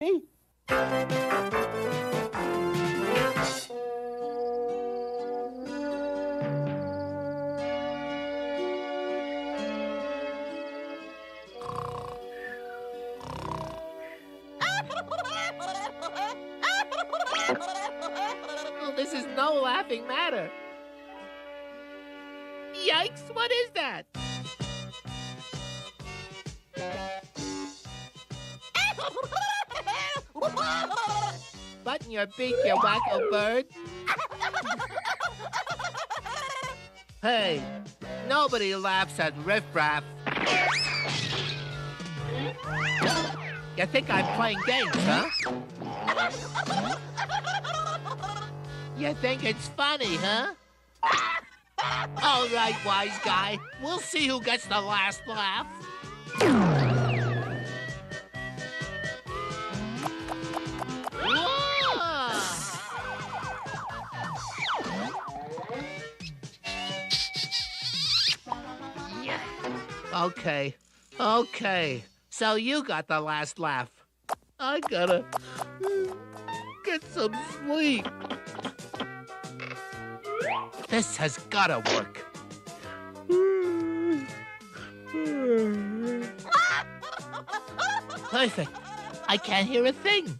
Me? Well, this is no laughing matter. Yikes, what is that? Button your beak, you wacko bird. Hey, nobody laughs at riffraff. You think I'm playing games, huh? You think it's funny, huh? All right, wise guy. We'll see who gets the last laugh. Okay. So you got the last laugh. I gotta get some sleep. This has gotta work. Perfect. I can't hear a thing.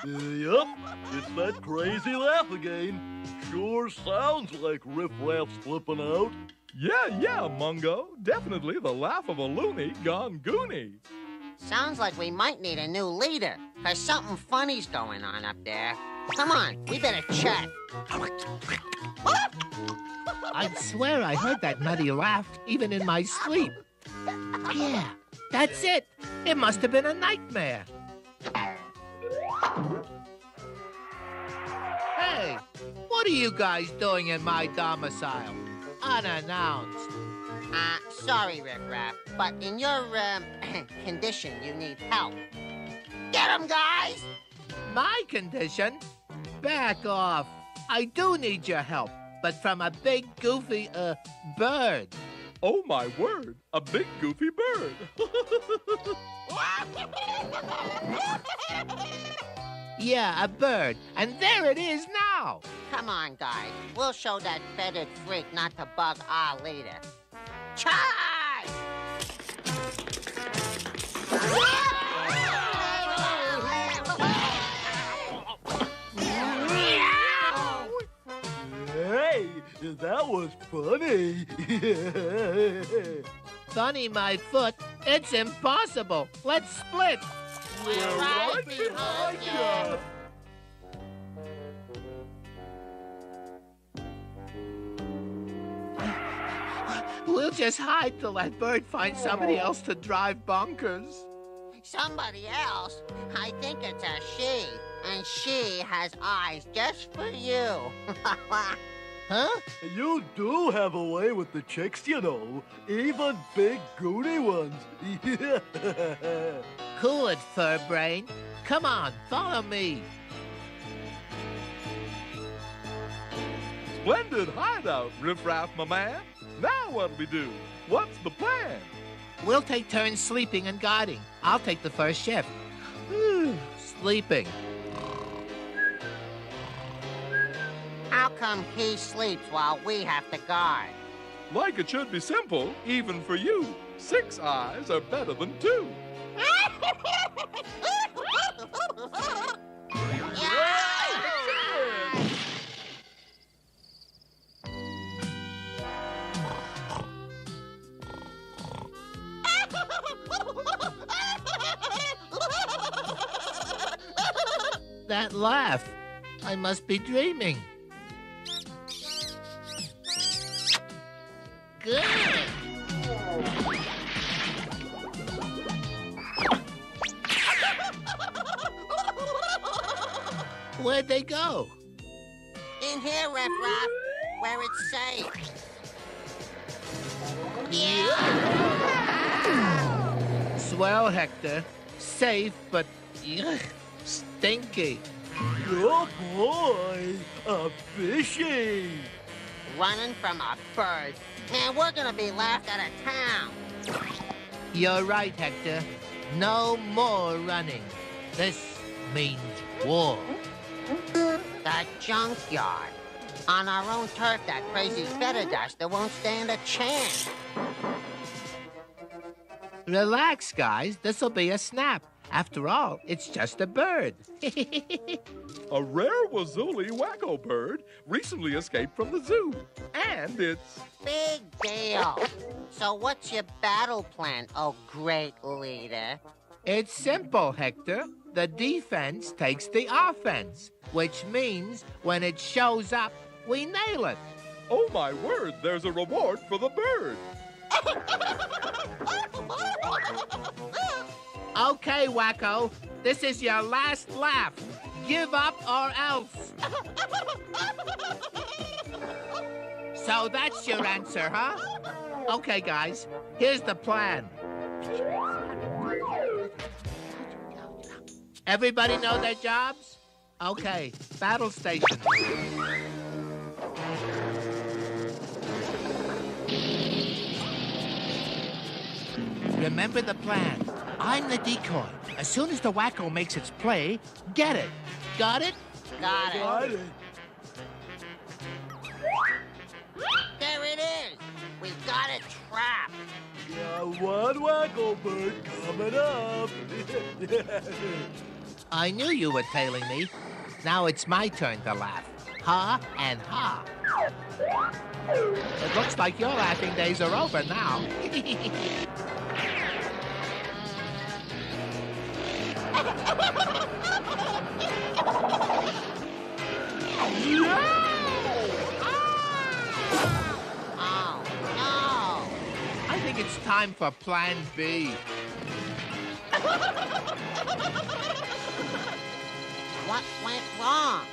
Yup, it's that crazy laugh again. Sure sounds like Riff Raff's flipping out. Yeah, Mungo. Definitely the laugh of a loony gone goony. Sounds like we might need a new leader, 'cause something funny's going on up there. Come on, we better check. I swear I heard that nutty laugh, even in my sleep. Yeah, that's it. It must have been a nightmare. Hey, what are you guys doing in my domicile? Unannounced. Sorry, Riff Raff, but in your, condition, you need help. Get him, guys! My condition? Back off. I do need your help, but from a big, goofy, bird. Oh, my word. A big goofy bird. Yeah, a bird. And there it is now. Come on, guys. We'll show that feathered freak not to bug our leader. Charge! Hey, that was funny. Funny, my foot. It's impossible. Let's split. We're right behind you. We'll just hide till that bird finds somebody else to drive bonkers. Somebody else? I think it's a she, and she has eyes just for you. Huh? You do have a way with the chicks, you know. Even big goony ones. Cool it, fur brain. Come on, follow me. Splendid hideout, Riff Raff, my man. Now what'll we do? What's the plan? We'll take turns sleeping and guarding. I'll take the first shift. Sleeping. How come he sleeps while we have to guard? Like it should be simple, even for you. 6 eyes are better than 2. That laugh. I must be dreaming. Good. Where'd they go? In here, Riff Raff, where it's safe. Swell, Hector. Safe, but ugh, stinky. Oh boy, a fishy. Running from a bird. Man, we're gonna be laughed out of town. You're right, Hector. No more running. This means war. The junkyard. On our own turf, that crazy feather duster won't stand a chance. Relax, guys. This'll be a snap. After all, it's just a bird. A rare Wazuli Wacko bird recently escaped from the zoo. And it's... Big deal. So what's your battle plan, oh great leader? It's simple, Hector. The defense takes the offense, which means when it shows up, we nail it. Oh, my word, there's a reward for the bird. Okay, Wacko, this is your last laugh. Give up or else. So that's your answer, huh? Okay, guys, here's the plan. Everybody know their jobs? Okay, battle station. Remember the plan. I'm the decoy. As soon as the Wacko makes its play, get it. Got it? Got it. Got it. There it is. We got it trapped. Got one wacko bird coming up. I knew you were tailing me. Now it's my turn to laugh. Ha and ha. It looks like your laughing days are over now. Oh, no. I think it's time for Plan B. What went wrong?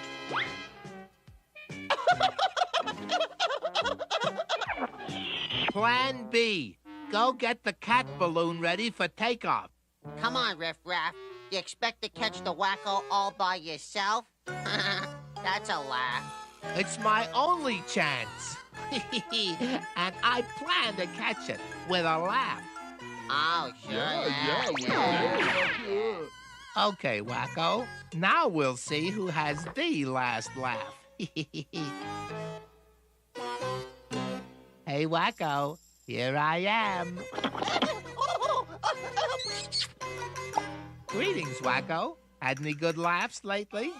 Plan B. Go get the cat balloon ready for takeoff. Come on, Riff Raff. You expect to catch the Wacko all by yourself? That's a laugh. It's my only chance. And I plan to catch it with a laugh. Oh, sure. Yeah. Okay, Wacko. Now we'll see who has the last laugh. Hey, Wacko. Here I am. Greetings, Wacko. Had any good laughs lately?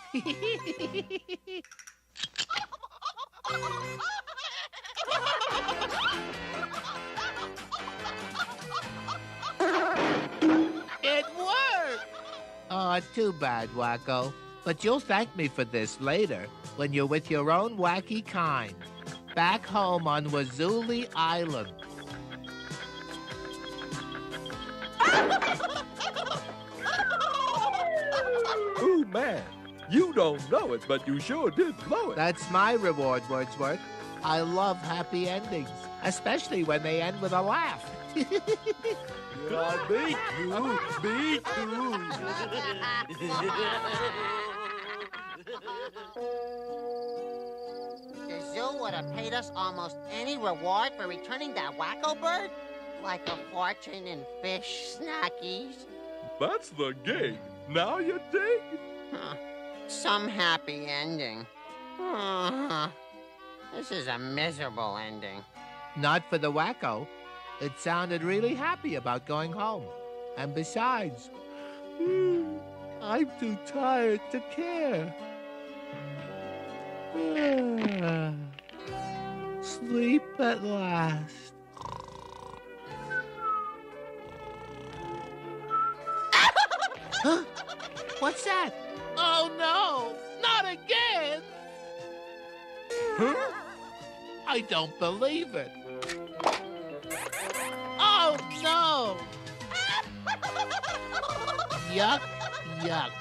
It worked! Oh, too bad, Wacko. But you'll thank me for this later, when you're with your own wacky kind. Back home on Wazuli Island. Ooh, man, you don't know it, but you sure did blow it. That's my reward, Wordsworth. I love happy endings, especially when they end with a laugh. Yeah, me too. Me too. The zoo would have paid us almost any reward for returning that Wacko bird? Like a fortune in fish snackies? That's the gig. Now you dig? Huh. Some happy ending. This is a miserable ending. Not for the Wacko. It sounded really happy about going home. And besides, I'm too tired to care. Sleep at last. Huh? What's that? Oh no! Not again! Huh? I don't believe it. Oh no! Yuck, yuck.